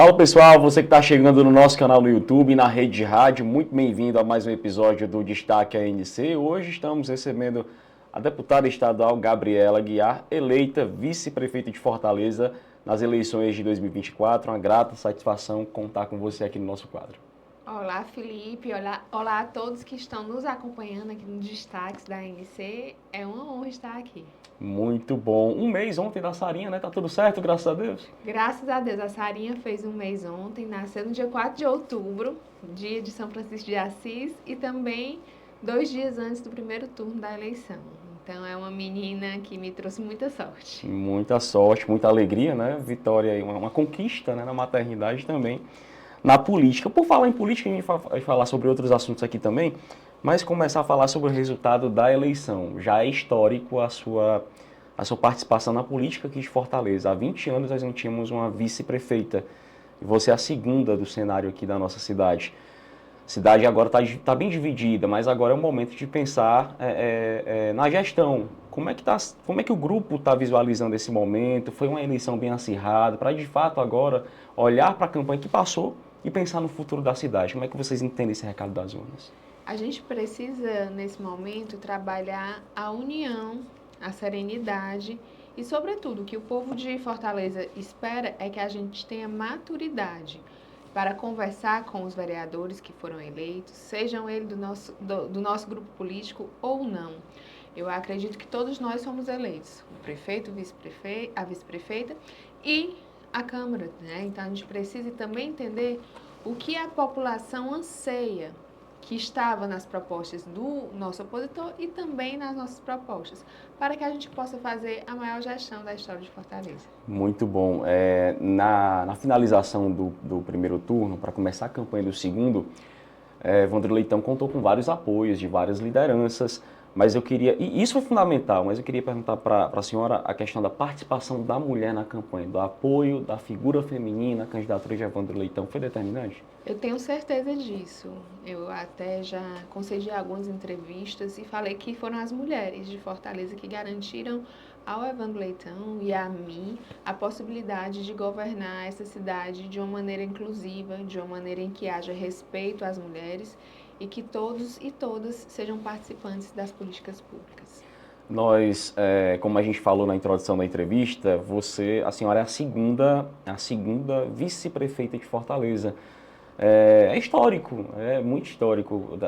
Fala pessoal, você que está chegando no nosso canal no YouTube e na rede de rádio, muito bem-vindo a mais um episódio do Destaque ANC. Hoje estamos recebendo a deputada estadual Gabriela Aguiar, eleita vice-prefeita de Fortaleza nas eleições de 2024. Uma grata satisfação contar com você aqui no nosso quadro. Olá, Felipe. Olá a todos que estão nos acompanhando aqui no Destaques da ANC. É uma honra estar aqui. Muito bom. Um mês ontem da Sarinha, né? Tá tudo certo, graças a Deus? Graças a Deus, a Sarinha fez um mês ontem, nasceu no dia 4 de outubro, dia de São Francisco de Assis, e também 2 dias antes do primeiro turno da eleição. Então é uma menina que me trouxe muita sorte. Muita sorte, muita alegria, né? Vitória e uma conquista, né? Na maternidade também. Na política. Por falar em política, a gente vai falar sobre outros assuntos aqui também, mas começar a falar sobre o resultado da eleição. Já é histórico a sua participação na política aqui de Fortaleza. Há 20 anos nós não tínhamos uma vice-prefeita. E você é a segunda do cenário aqui da nossa cidade. A cidade agora está bem dividida, mas agora é o momento de pensar na gestão. Como é que o grupo está visualizando esse momento? Foi uma eleição bem acirrada, para de fato agora olhar para a campanha que passou e pensar no futuro da cidade. Como é que vocês entendem esse recado das urnas? A gente precisa, nesse momento, trabalhar a união, a serenidade e, sobretudo, o que o povo de Fortaleza espera é que a gente tenha maturidade para conversar com os vereadores que foram eleitos, sejam eles do nosso grupo político ou não. Eu acredito que todos nós somos eleitos, o prefeito, a vice-prefeita e a Câmara, né? Então a gente precisa também entender o que a população anseia, que estava nas propostas do nosso opositor e também nas nossas propostas, para que a gente possa fazer a maior gestão da história de Fortaleza. Muito bom. Na finalização do primeiro turno, para começar a campanha do segundo, Evandro Leitão contou com vários apoios de várias lideranças, mas eu queria, e isso foi fundamental, mas eu queria perguntar para a senhora a questão da participação da mulher na campanha, do apoio da figura feminina, a candidatura de Evandro Leitão, foi determinante? Eu tenho certeza disso. Eu até já concedi algumas entrevistas e falei que foram as mulheres de Fortaleza que garantiram ao Evandro Leitão e a mim a possibilidade de governar essa cidade de uma maneira inclusiva, de uma maneira em que haja respeito às mulheres e que todos e todas sejam participantes das políticas públicas. Nós, como a gente falou na introdução da entrevista, a senhora é a segunda vice-prefeita de Fortaleza. É histórico, é muito histórico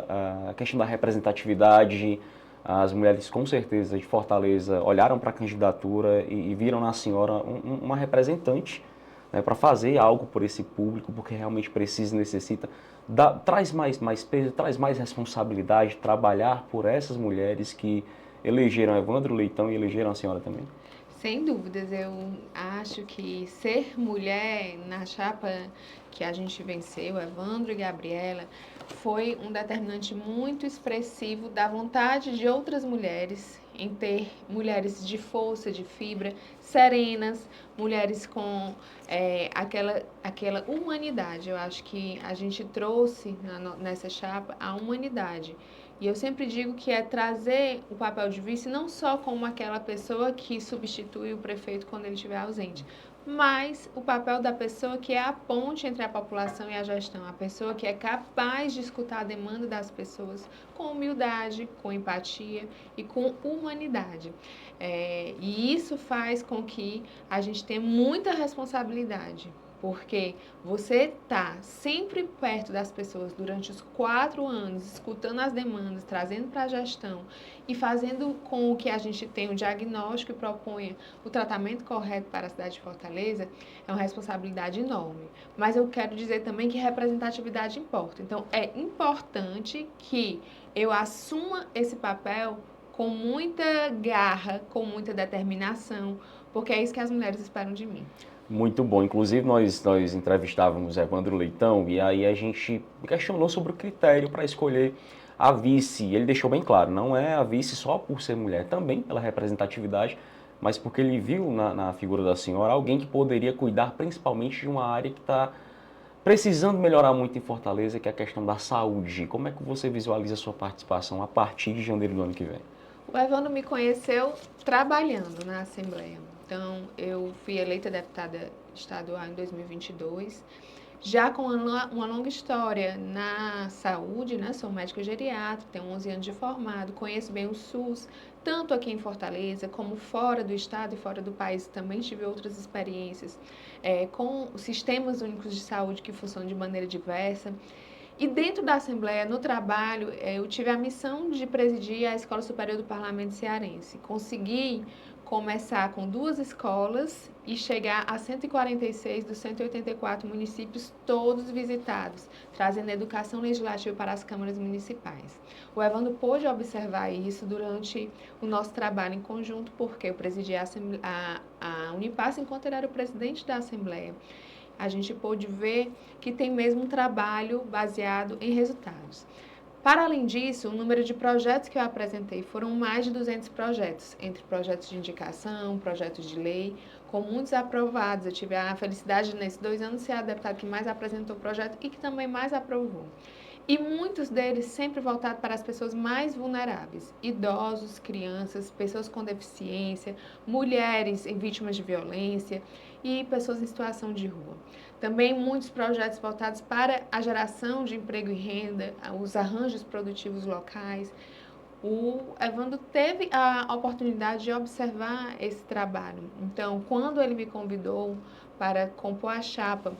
a questão da representatividade. As mulheres, com certeza, de Fortaleza olharam para a candidatura e viram na senhora uma representante, né, para fazer algo por esse público, porque realmente precisa e necessita. Traz mais peso, traz mais responsabilidade trabalhar por essas mulheres que elegeram Evandro Leitão e elegeram a senhora também. Sem dúvidas, eu acho que ser mulher na chapa que a gente venceu, Evandro e Gabriela, foi um determinante muito expressivo da vontade de outras mulheres em ter mulheres de força, de fibra, serenas, mulheres com aquela humanidade. Eu acho que a gente trouxe nessa chapa a humanidade. E eu sempre digo que é trazer o papel de vice não só como aquela pessoa que substitui o prefeito quando ele estiver ausente, mas o papel da pessoa que é a ponte entre a população e a gestão, a pessoa que é capaz de escutar a demanda das pessoas com humildade, com empatia e com humanidade. E isso faz com que a gente tenha muita responsabilidade. Porque você está sempre perto das pessoas durante os 4 anos, escutando as demandas, trazendo para a gestão e fazendo com que a gente tenha o diagnóstico e proponha o tratamento correto para a cidade de Fortaleza, é uma responsabilidade enorme. Mas eu quero dizer também que representatividade importa. Então, é importante que eu assuma esse papel com muita garra, com muita determinação, porque é isso que as mulheres esperam de mim. Muito bom. Inclusive, nós entrevistávamos Evandro Leitão e aí a gente questionou sobre o critério para escolher a vice. Ele deixou bem claro, não é a vice só por ser mulher, também pela representatividade, mas porque ele viu na figura da senhora alguém que poderia cuidar principalmente de uma área que está precisando melhorar muito em Fortaleza, que é a questão da saúde. Como é que você visualiza a sua participação a partir de janeiro do ano que vem? O Evandro me conheceu trabalhando na Assembleia. Então, eu fui eleita deputada estadual em 2022. Já com uma longa história na saúde, né? Sou médica geriatra, tenho 11 anos de formado, conheço bem o SUS, tanto aqui em Fortaleza como fora do estado e fora do país. Também tive outras experiências com sistemas únicos de saúde que funcionam de maneira diversa. E dentro da Assembleia, no trabalho, eu tive a missão de presidir a Escola Superior do Parlamento Cearense. Consegui começar com 2 escolas e chegar a 146 dos 184 municípios, todos visitados, trazendo educação legislativa para as câmaras municipais. O Evandro pôde observar isso durante o nosso trabalho em conjunto, porque eu presidi a Unipar enquanto ele era o presidente da Assembleia. A gente pôde ver que tem mesmo um trabalho baseado em resultados. Para além disso, o número de projetos que eu apresentei foram mais de 200 projetos, entre projetos de indicação, projetos de lei, com muitos aprovados. Eu tive a felicidade, nesses 2 anos, de ser a deputada que mais apresentou projeto e que também mais aprovou. E muitos deles sempre voltados para as pessoas mais vulneráveis, idosos, crianças, pessoas com deficiência, mulheres vítimas de violência e pessoas em situação de rua. Também muitos projetos voltados para a geração de emprego e renda, os arranjos produtivos locais. O Evandro teve a oportunidade de observar esse trabalho. Então, quando ele me convidou para compor a chapa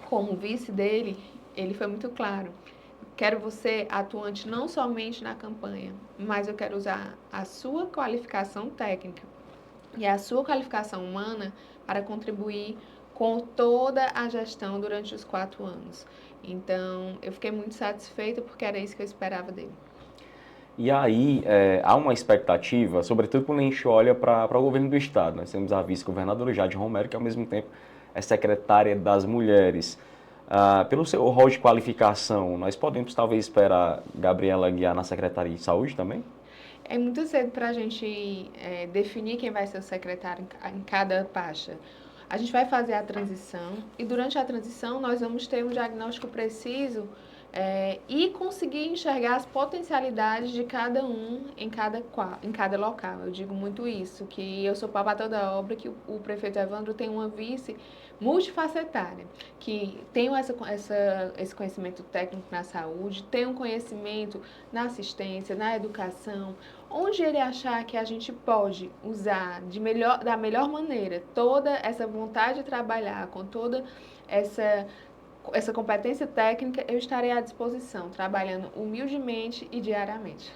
como vice dele, ele foi muito claro. Quero você atuante não somente na campanha, mas eu quero usar a sua qualificação técnica e a sua qualificação humana para contribuir com toda a gestão durante os 4 anos. Então, eu fiquei muito satisfeita porque era isso que eu esperava dele. E aí, há uma expectativa, sobretudo quando a gente olha para o governo do Estado. Nós temos a vice-governadora Jade Romero, que ao mesmo tempo é secretária das Mulheres. Pelo seu rol de qualificação, nós podemos talvez esperar Gabriela Aguiar na Secretaria de Saúde também? É muito cedo para a gente definir quem vai ser o secretário em cada pasta. A gente vai fazer a transição e durante a transição nós vamos ter um diagnóstico preciso e conseguir enxergar as potencialidades de cada um em cada local. Eu digo muito isso, que eu sou papa toda obra, que o prefeito Evandro tem uma vice multifacetária, que tem esse conhecimento técnico na saúde, tem um conhecimento na assistência, na educação, onde ele achar que a gente pode usar da melhor maneira toda essa vontade de trabalhar, com toda essa competência técnica, eu estarei à disposição, trabalhando humildemente e diariamente.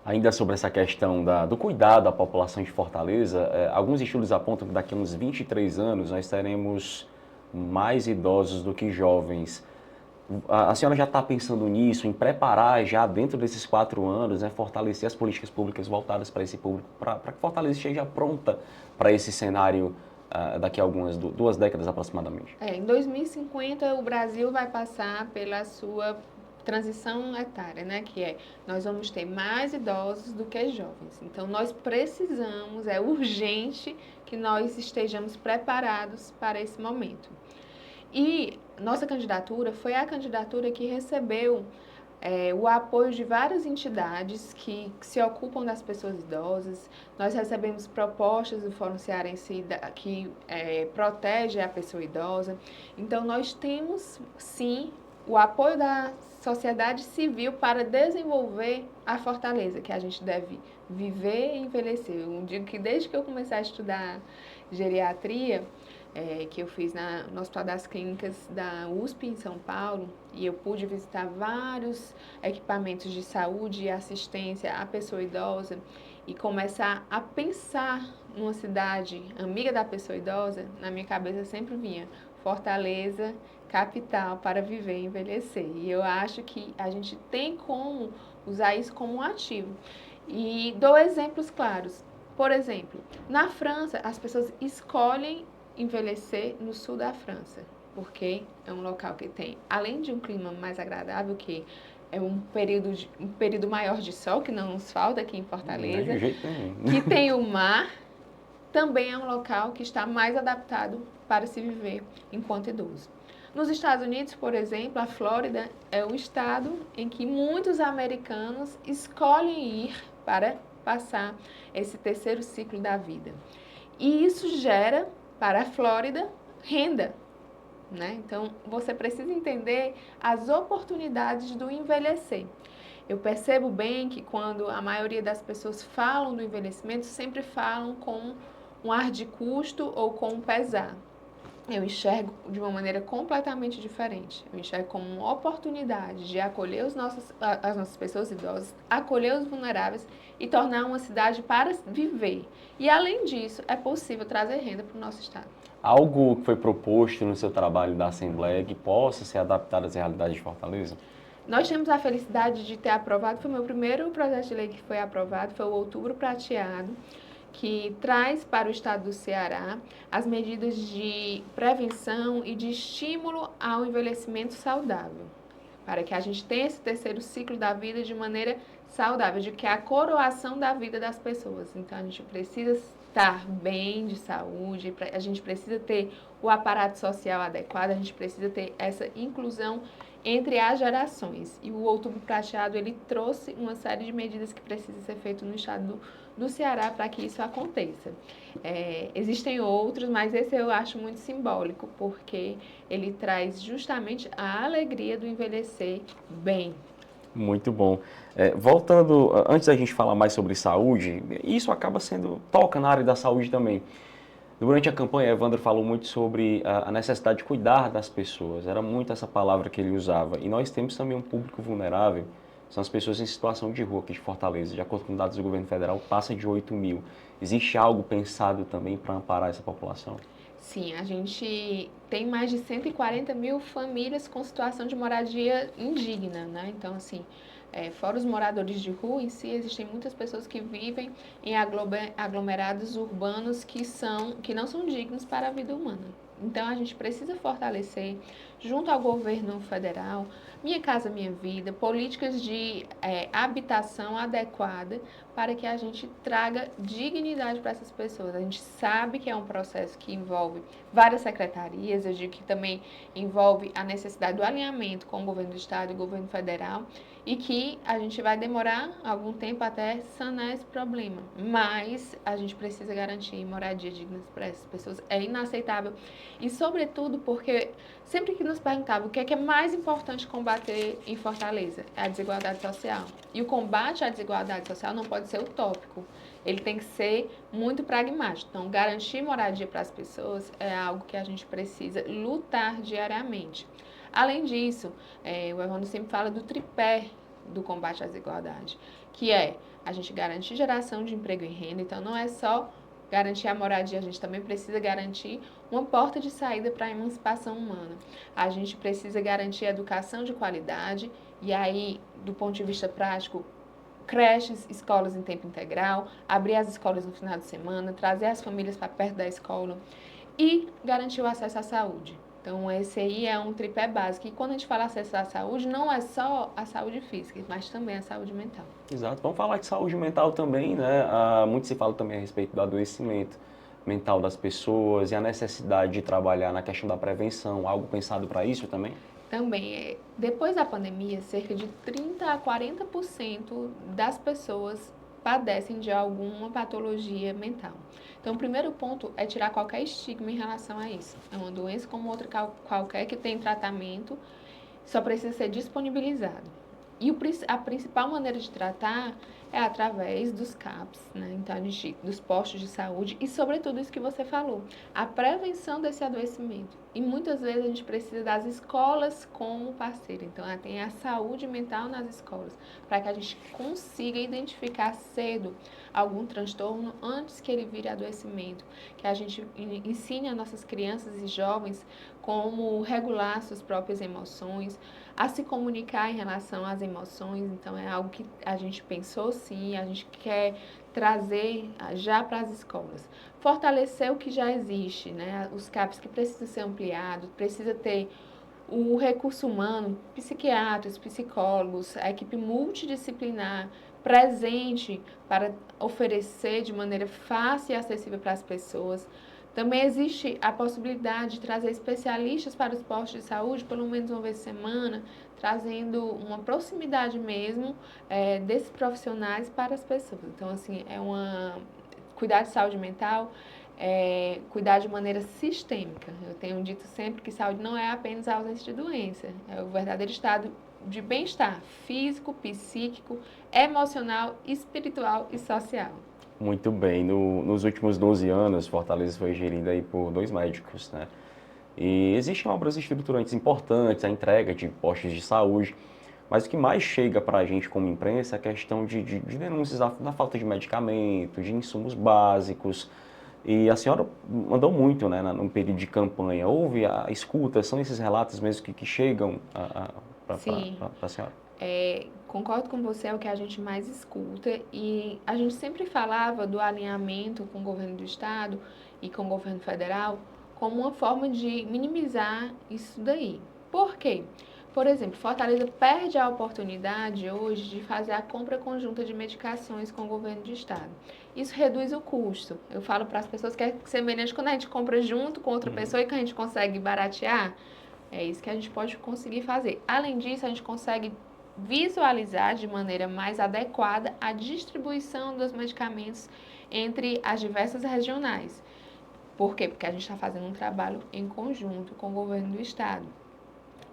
Ainda sobre essa questão do cuidado à população de Fortaleza, alguns estudos apontam que daqui a uns 23 anos nós teremos mais idosos do que jovens. A senhora já está pensando nisso, em preparar já dentro desses 4 anos, né, fortalecer as políticas públicas voltadas para esse público, para que Fortaleza esteja pronta para esse cenário daqui a algumas 2 décadas aproximadamente? Em 2050 o Brasil vai passar pela sua transição etária, né, que nós vamos ter mais idosos do que jovens. Então nós precisamos, é urgente que nós estejamos preparados para esse momento. E nossa candidatura foi a candidatura que recebeu o apoio de várias entidades que se ocupam das pessoas idosas. Nós recebemos propostas do Fórum Cearense que protege a pessoa idosa. Então, nós temos, sim, o apoio da sociedade civil para desenvolver a Fortaleza, que a gente deve viver e envelhecer. Eu digo que desde que eu comecei a estudar geriatria, que eu fiz no Hospital das Clínicas da USP, em São Paulo, e eu pude visitar vários equipamentos de saúde e assistência à pessoa idosa e começar a pensar numa cidade amiga da pessoa idosa, na minha cabeça sempre vinha Fortaleza, capital para viver e envelhecer. E eu acho que a gente tem como usar isso como um ativo. E dou exemplos claros. Por exemplo, na França, as pessoas escolhem envelhecer no sul da França, porque é um local que tem, além de um clima mais agradável, que é um período maior de sol, que não nos falta aqui em Fortaleza, De jeito nenhum. que tem o mar, também é um local que está mais adaptado para se viver enquanto idoso. Nos Estados Unidos, por exemplo, a Flórida é o estado em que muitos americanos escolhem ir para passar esse terceiro ciclo da vida. E isso gera para a Flórida renda, né? Então, você precisa entender as oportunidades do envelhecer. Eu percebo bem que quando a maioria das pessoas falam do envelhecimento, sempre falam com um ar de custo ou com um pesar. Eu enxergo de uma maneira completamente diferente. Eu enxergo como uma oportunidade de acolher as nossas pessoas idosas, acolher os vulneráveis e tornar uma cidade para viver. E, além disso, é possível trazer renda para o nosso estado. Algo que foi proposto no seu trabalho da Assembleia que possa ser adaptado às realidades de Fortaleza? Nós temos a felicidade de ter aprovado, foi o meu primeiro projeto de lei que foi aprovado, foi o Outubro Prateado, que traz para o estado do Ceará as medidas de prevenção e de estímulo ao envelhecimento saudável, para que a gente tenha esse terceiro ciclo da vida de maneira saudável, de que é a coroação da vida das pessoas. Então, a gente precisa estar bem de saúde, a gente precisa ter o aparato social adequado, a gente precisa ter essa inclusão entre as gerações. E o Outubro Prateado, ele trouxe uma série de medidas que precisam ser feitas no estado do Ceará para que isso aconteça. Existem outros, mas esse eu acho muito simbólico, porque ele traz justamente a alegria do envelhecer bem. Muito bom. Voltando, antes da gente falar mais sobre saúde, isso acaba sendo, toca na área da saúde também. Durante a campanha, Evandro falou muito sobre a necessidade de cuidar das pessoas. Era muito essa palavra que ele usava. E nós temos também um público vulnerável, são as pessoas em situação de rua aqui de Fortaleza. De acordo com dados do governo federal, passa de 8 mil. Existe algo pensado também para amparar essa população? Sim, a gente tem mais de 140 mil famílias com situação de moradia indigna, né? Então, assim, fora os moradores de rua em si, existem muitas pessoas que vivem em aglomerados urbanos que não são dignos para a vida humana. Então, a gente precisa fortalecer, junto ao governo federal, Minha Casa Minha Vida, políticas de habitação adequada para que a gente traga dignidade para essas pessoas. A gente sabe que é um processo que envolve várias secretarias, eu digo que também envolve a necessidade do alinhamento com o governo do estado e o governo federal, e que a gente vai demorar algum tempo até sanar esse problema. Mas a gente precisa garantir moradia digna para essas pessoas. É inaceitável. E, sobretudo, porque sempre que nos perguntavam o que é mais importante combater em Fortaleza, é a desigualdade social. E o combate à desigualdade social não pode ser utópico. Ele tem que ser muito pragmático. Então, garantir moradia para as pessoas é algo que a gente precisa lutar diariamente. Além disso, o Evandro sempre fala do tripé do combate à desigualdade, que é a gente garantir geração de emprego e renda. Então, não é só garantir a moradia, a gente também precisa garantir uma porta de saída para a emancipação humana. A gente precisa garantir educação de qualidade, e aí, do ponto de vista prático, creches, escolas em tempo integral, abrir as escolas no final de semana, trazer as famílias para perto da escola e garantir o acesso à saúde. Então, esse aí é um tripé básico. E quando a gente fala acesso à saúde, não é só a saúde física, mas também a saúde mental. Exato. Vamos falar de saúde mental também, né? Muito se fala também a respeito do adoecimento mental das pessoas e a necessidade de trabalhar na questão da prevenção. Algo pensado para isso também? Também, depois da pandemia, cerca de 30 a 40% das pessoas padecem de alguma patologia mental. Então, o primeiro ponto é tirar qualquer estigma em relação a isso. É uma doença como outra qualquer que tem tratamento, só precisa ser disponibilizado. E a principal maneira de tratar é através dos CAPs, né? Então, dos postos de saúde e, sobretudo, isso que você falou, a prevenção desse adoecimento. E muitas vezes a gente precisa das escolas como parceira. Então, tem a saúde mental nas escolas, para que a gente consiga identificar cedo algum transtorno antes que ele vire adoecimento, que a gente ensine as nossas crianças e jovens como regular suas próprias emoções, a se comunicar em relação às emoções. Então, é algo que a gente pensou sim, a gente quer trazer já para as escolas. Fortalecer o que já existe, né? Os CAPs que precisam ser ampliados, precisa ter o recurso humano, psiquiatras, psicólogos, a equipe multidisciplinar presente para oferecer de maneira fácil e acessível para as pessoas. Também existe a possibilidade de trazer especialistas para os postos de saúde, pelo menos uma vez por semana, trazendo uma proximidade mesmo desses profissionais para as pessoas. Então, assim, cuidar de saúde mental cuidar de maneira sistêmica. Eu tenho dito sempre que saúde não é apenas a ausência de doença, é o verdadeiro estado de bem-estar físico, psíquico, emocional, espiritual e social. Muito bem. Nos últimos 12 anos, Fortaleza foi gerida aí por 2 médicos, né? E existem obras estruturantes importantes, a entrega de postos de saúde, mas o que mais chega para a gente como imprensa é a questão de denúncias da falta de medicamentos, de insumos básicos. E a senhora mandou muito, né, no período de campanha. Houve a escuta, são esses relatos mesmo que chegam Sim, para a senhora? concordo com você, é o que a gente mais escuta e a gente sempre falava do alinhamento com o governo do estado e com o governo federal como uma forma de minimizar isso daí. Por quê? Por exemplo, Fortaleza perde a oportunidade hoje de fazer a compra conjunta de medicações com o governo do estado. Isso reduz o custo. Eu falo para as pessoas que é semelhante quando a gente compra junto com outra pessoa e que a gente consegue baratear. É isso que a gente pode conseguir fazer. Além disso, a gente consegue visualizar de maneira mais adequada a distribuição dos medicamentos entre as diversas regionais. Por quê? Porque a gente está fazendo um trabalho em conjunto com o governo do estado.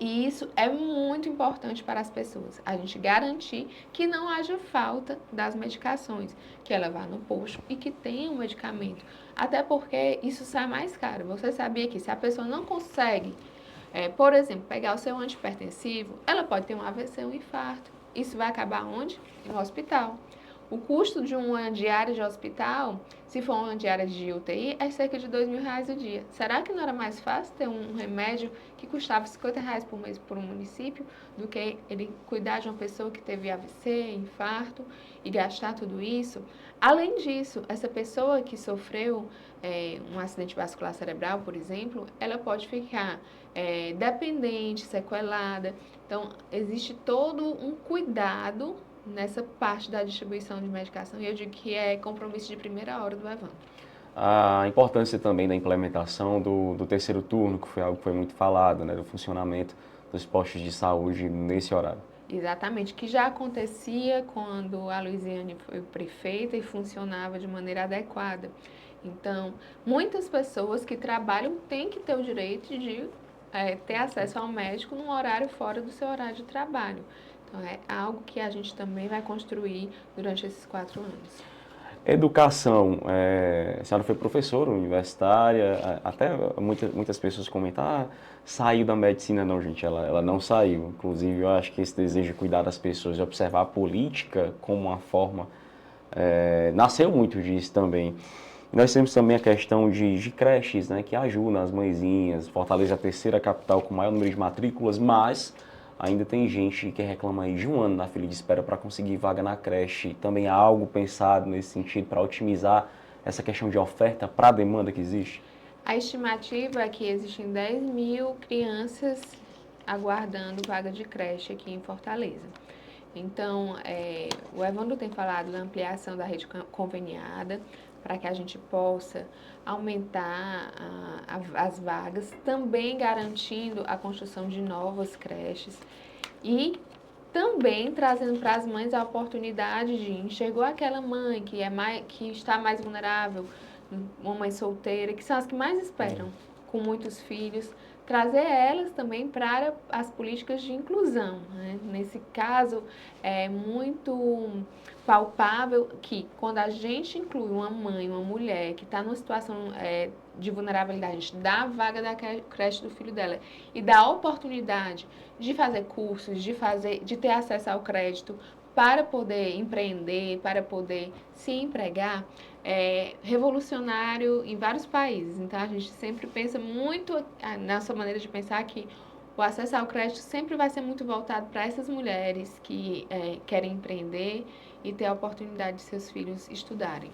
E isso é muito importante para as pessoas. A gente garantir que não haja falta das medicações, que ela vá no posto e que tenha um medicamento. Até porque isso sai mais caro. Você sabia que se a pessoa não consegue por exemplo, pegar o seu antihipertensivo, ela pode ter um AVC, um infarto. Isso vai acabar onde? No hospital. O custo de uma diária de hospital, se for uma diária de UTI, é cerca de R$ 2.000 o dia. Será que não era mais fácil ter um remédio que custava R$ 50 por mês por um município do que ele cuidar de uma pessoa que teve AVC, infarto e gastar tudo isso? Além disso, essa pessoa que sofreu um acidente vascular cerebral, por exemplo, ela pode ficar dependente, sequelada. Então, existe todo um cuidado nessa parte da distribuição de medicação e eu digo que é compromisso de primeira hora do Evandro. A importância também da implementação do terceiro turno, que foi algo que foi muito falado, né, do funcionamento dos postos de saúde nesse horário. Exatamente, que já acontecia quando a Luiziane foi prefeita e funcionava de maneira adequada. Então, muitas pessoas que trabalham têm que ter o direito de ter acesso ao médico num horário fora do seu horário de trabalho. Então, é algo que a gente também vai construir durante esses 4 anos. Educação, a senhora foi professora universitária, até muitas pessoas comentam, saiu da medicina. Não, gente, ela não saiu. Inclusive, eu acho que esse desejo de cuidar das pessoas, de observar a política como uma forma, nasceu muito disso também. Nós temos também a questão de creches, né, que ajudam as mãezinhas. Fortaleza é a terceira capital com maior número de matrículas, mas ainda tem gente que reclama aí de 1 ano na fila de espera para conseguir vaga na creche. Também há algo pensado nesse sentido para otimizar essa questão de oferta para a demanda que existe? A estimativa é que existem 10.000 crianças aguardando vaga de creche aqui em Fortaleza. Então, o Evandro tem falado da ampliação da rede conveniada para que a gente possa aumentar as vagas, também garantindo a construção de novas creches e também trazendo para as mães a oportunidade de enxergou aquela mãe que está mais vulnerável, uma mãe solteira, que são as que mais esperam, com muitos filhos, trazer elas também para as políticas de inclusão, né? Nesse caso, é muito palpável que quando a gente inclui uma mãe, uma mulher que está numa situação de vulnerabilidade, a gente dá a vaga da creche do filho dela e dá a oportunidade de fazer cursos, de ter acesso ao crédito para poder empreender, para poder se empregar, revolucionário em vários países. Então, a gente sempre pensa muito na sua maneira de pensar que o acesso ao crédito sempre vai ser muito voltado para essas mulheres que querem empreender e ter a oportunidade de seus filhos estudarem.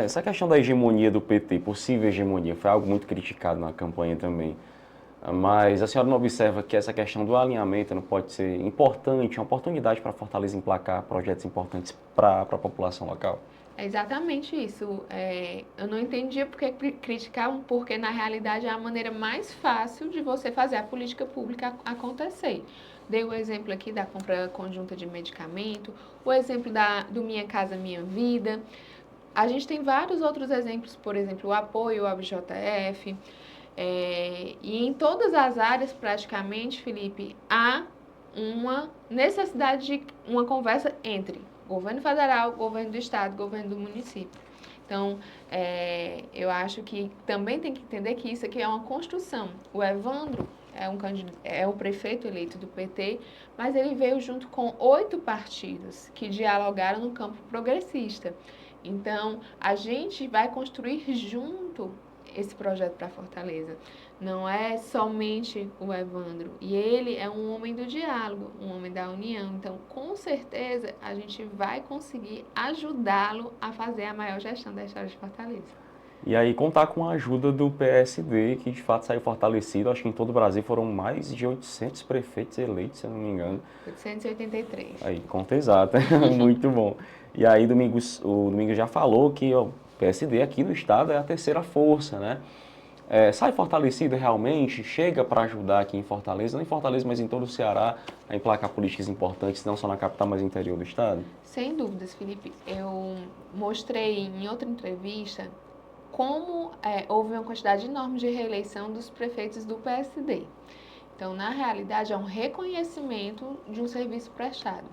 Essa questão da hegemonia do PT, possível hegemonia, foi algo muito criticado na campanha também. Mas a senhora não observa que essa questão do alinhamento não pode ser importante, uma oportunidade para a Fortaleza emplacar projetos importantes para a população local? É exatamente isso. Eu não entendia por que criticavam, porque na realidade é a maneira mais fácil de você fazer a política pública acontecer. Dei o exemplo aqui da compra conjunta de medicamento, o exemplo do Minha Casa Minha Vida. A gente tem vários outros exemplos, por exemplo, o apoio ao BJF, e em todas as áreas, praticamente, Felipe, há uma necessidade de uma conversa entre governo federal, governo do estado, governo do município. Então, eu acho que também tem que entender que isso aqui é uma construção. O Evandro é o prefeito eleito do PT, mas ele veio junto com 8 partidos que dialogaram no campo progressista. Então, a gente vai construir junto esse projeto para Fortaleza. Não é somente o Evandro. E ele é um homem do diálogo, um homem da união. Então, com certeza, a gente vai conseguir ajudá-lo a fazer a maior gestão da história de Fortaleza. E aí contar com a ajuda do PSD, que de fato saiu fortalecido. Acho que em todo o Brasil foram mais de 800 prefeitos eleitos, se eu não me engano. 883. Aí, conta exata, muito bom. E aí o Domingos já falou que o PSD aqui no estado é a terceira força, né? Sai fortalecido realmente, chega para ajudar aqui em Fortaleza, não em Fortaleza, mas em todo o Ceará, a emplacar políticas importantes, não só na capital, mas no interior do estado? Sem dúvidas, Felipe. Eu mostrei em outra entrevista como houve uma quantidade enorme de reeleição dos prefeitos do PSD. Então, na realidade, é um reconhecimento de um serviço prestado.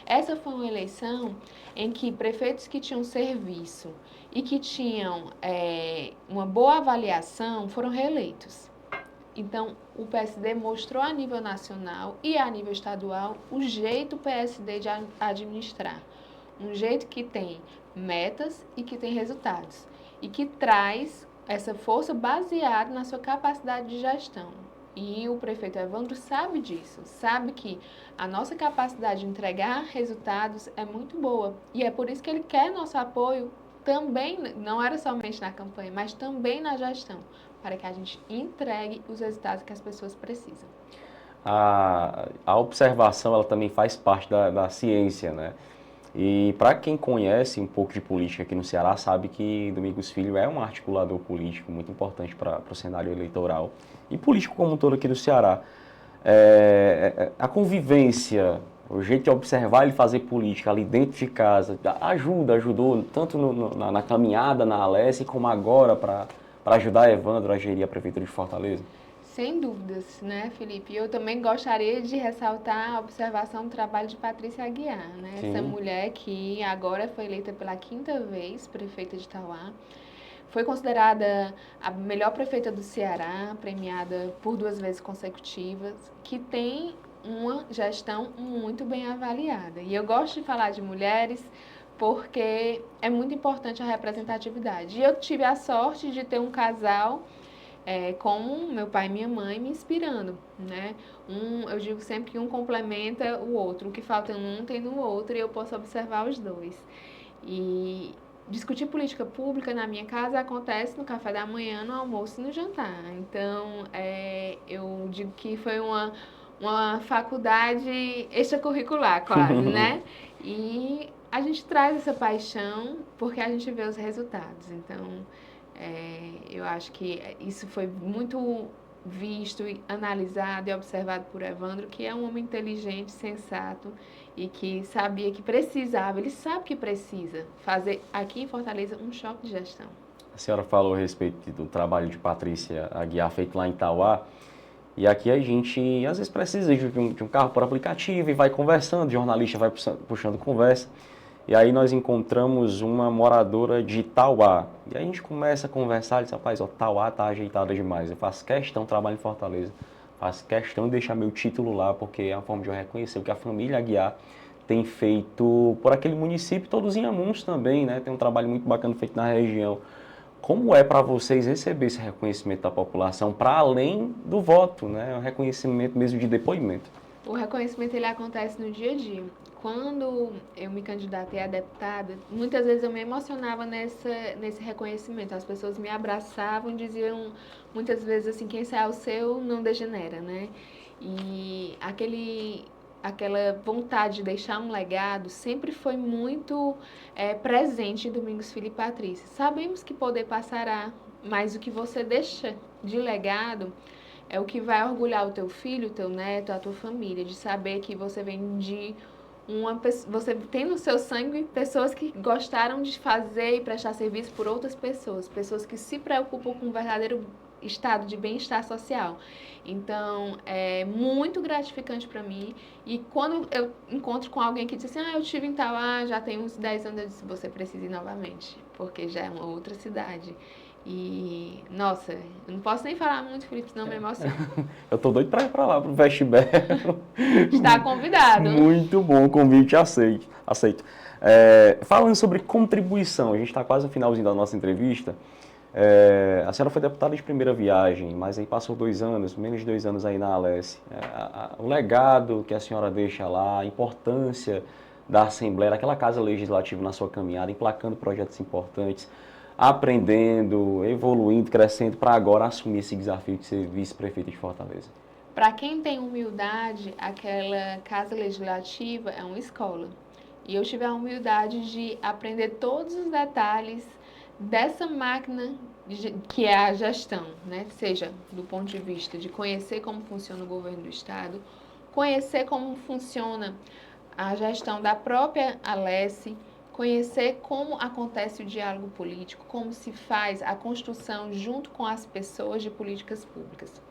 Essa foi uma eleição em que prefeitos que tinham serviço e que tinham uma boa avaliação foram reeleitos. Então, o PSD mostrou a nível nacional e a nível estadual o jeito PSD de administrar. Um jeito que tem metas e que tem resultados. E que traz essa força baseada na sua capacidade de gestão. E o prefeito Evandro sabe disso, sabe que a nossa capacidade de entregar resultados é muito boa. E é por isso que ele quer nosso apoio também, não era somente na campanha, mas também na gestão, para que a gente entregue os resultados que as pessoas precisam. A observação ela também faz parte da ciência, né? E para quem conhece um pouco de política aqui no Ceará, sabe que Domingos Filho é um articulador político muito importante para o cenário eleitoral e político como um todo aqui do Ceará. A convivência, o jeito de observar ele fazer política ali dentro de casa, ajudou tanto na caminhada na Alesse como agora para ajudar Evandro a gerir a Prefeitura de Fortaleza. Sem dúvidas, né, Felipe? Eu também gostaria de ressaltar a observação do trabalho de Patrícia Aguiar, né? Essa Sim. mulher que agora foi eleita pela 5ª vez prefeita de Itauá. Foi considerada a melhor prefeita do Ceará, premiada por 2 vezes consecutivas, que tem uma gestão muito bem avaliada. E eu gosto de falar de mulheres porque é muito importante a representatividade. E eu tive a sorte de ter um casal com meu pai e minha mãe me inspirando, né? Eu digo sempre que um complementa o outro, o que falta em um tem no outro e eu posso observar os dois. E discutir política pública na minha casa acontece no café da manhã, no almoço e no jantar. Então, eu digo que foi uma faculdade extracurricular, quase, né? E a gente traz essa paixão porque a gente vê os resultados. Então, eu acho que isso foi muito visto, analisado e observado por Evandro, que é um homem inteligente, sensato e que sabia que precisava, ele sabe que precisa fazer aqui em Fortaleza um choque de gestão. A senhora falou a respeito do trabalho de Patrícia Aguiar feito lá em Itauá. E aqui a gente, às vezes, precisa de um carro por aplicativo e vai conversando, o jornalista vai puxando conversa. E aí nós encontramos uma moradora de Itauá. E aí a gente começa a conversar e diz, rapaz, ó, Itauá tá ajeitada demais. Eu faço questão, trabalho em Fortaleza, faço questão de deixar meu título lá, porque é uma forma de eu reconhecer o que a família Aguiar tem feito por aquele município, todos em Inhamuns também, né? Tem um trabalho muito bacana feito na região. Como é para vocês receber esse reconhecimento da população, para além do voto, né? Um reconhecimento mesmo de depoimento? O reconhecimento ele acontece no dia a dia. Quando eu me candidatei a deputada, muitas vezes eu me emocionava nesse reconhecimento. As pessoas me abraçavam e diziam muitas vezes assim, quem sai ao seu não degenera, né? E aquela vontade de deixar um legado sempre foi muito presente em Domingos Filho e Patrícia. Sabemos que poder passará, mas o que você deixa de legado é o que vai orgulhar o teu filho, o teu neto, a tua família, de saber que você vem de você tem no seu sangue pessoas que gostaram de fazer e prestar serviço por outras pessoas, pessoas que se preocupam com o verdadeiro estado de bem-estar social. Então, é muito gratificante para mim. E quando eu encontro com alguém que diz assim, eu estive em tal, já tem uns 10 anos, eu disse, você precisa ir novamente, porque já é uma outra cidade. E, nossa, eu não posso nem falar muito, Felipe, senão me emociono. Eu tô doido para ir para lá, para o Vestibelo. Está convidado. Muito bom o convite, aceito. Falando sobre contribuição, a gente está quase no finalzinho da nossa entrevista. A senhora foi deputada de primeira viagem, mas aí passou 2 anos, menos de 2 anos aí na Alesse. O legado que a senhora deixa lá, a importância da Assembleia, daquela casa legislativa na sua caminhada, emplacando projetos importantes, aprendendo, evoluindo, crescendo, para agora assumir esse desafio de ser vice-prefeita de Fortaleza. Para quem tem humildade, aquela casa legislativa é uma escola. E eu tive a humildade de aprender todos os detalhes dessa máquina que é a gestão, né? Seja do ponto de vista de conhecer como funciona o governo do Estado, conhecer como funciona a gestão da própria Alesse, conhecer como acontece o diálogo político, como se faz a construção junto com as pessoas de políticas públicas.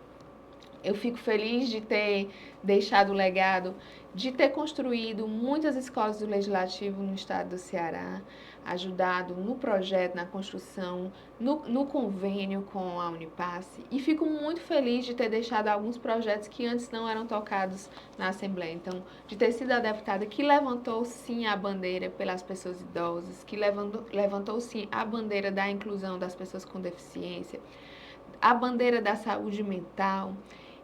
Eu fico feliz de ter deixado o legado, de ter construído muitas escolas do Legislativo no estado do Ceará, ajudado no projeto, na construção, no convênio com a Unipasse, e fico muito feliz de ter deixado alguns projetos que antes não eram tocados na Assembleia. Então, de ter sido a deputada que levantou sim a bandeira pelas pessoas idosas, que levantou sim a bandeira da inclusão das pessoas com deficiência, a bandeira da saúde mental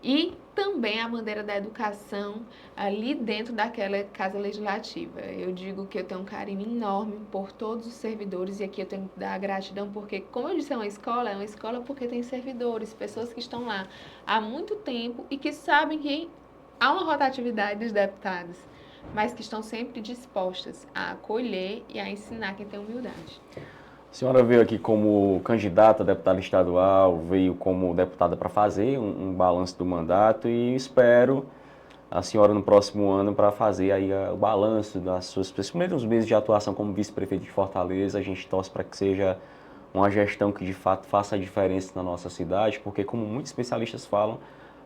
e também a bandeira da educação ali dentro daquela casa legislativa. Eu digo que eu tenho um carinho enorme por todos os servidores e aqui eu tenho que dar gratidão porque, como eu disse, é uma escola porque tem servidores, pessoas que estão lá há muito tempo e que sabem que há uma rotatividade dos deputados, mas que estão sempre dispostas a acolher e a ensinar quem tem humildade. A senhora veio aqui como candidata a deputada estadual, veio como deputada para fazer um balanço do mandato e espero a senhora no próximo ano para fazer aí o balanço das suas primeiros meses de atuação como vice-prefeito de Fortaleza. A gente torce para que seja uma gestão que de fato faça a diferença na nossa cidade, porque como muitos especialistas falam,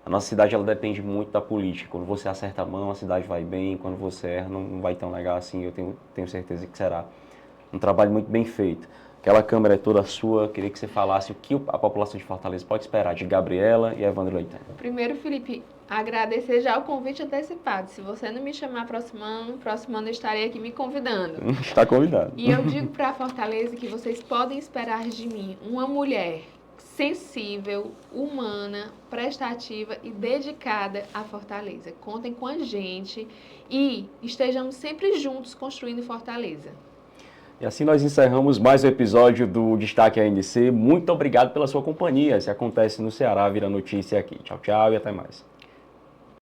a nossa cidade ela depende muito da política. Quando você acerta a mão, a cidade vai bem, quando você erra, não vai tão legal assim. Eu tenho certeza que será um trabalho muito bem feito. Aquela câmera é toda sua, queria que você falasse o que a população de Fortaleza pode esperar de Gabriela e Evandro Leitão. Primeiro, Felipe, agradecer já o convite antecipado. Se você não me chamar próximo ano eu estarei aqui me convidando. Está convidado. E eu digo para Fortaleza que vocês podem esperar de mim uma mulher sensível, humana, prestativa e dedicada à Fortaleza. Contem com a gente e estejamos sempre juntos construindo Fortaleza. E assim nós encerramos mais um episódio do Destaque ANC. Muito obrigado pela sua companhia. Se acontece no Ceará, vira notícia aqui. Tchau, tchau e até mais.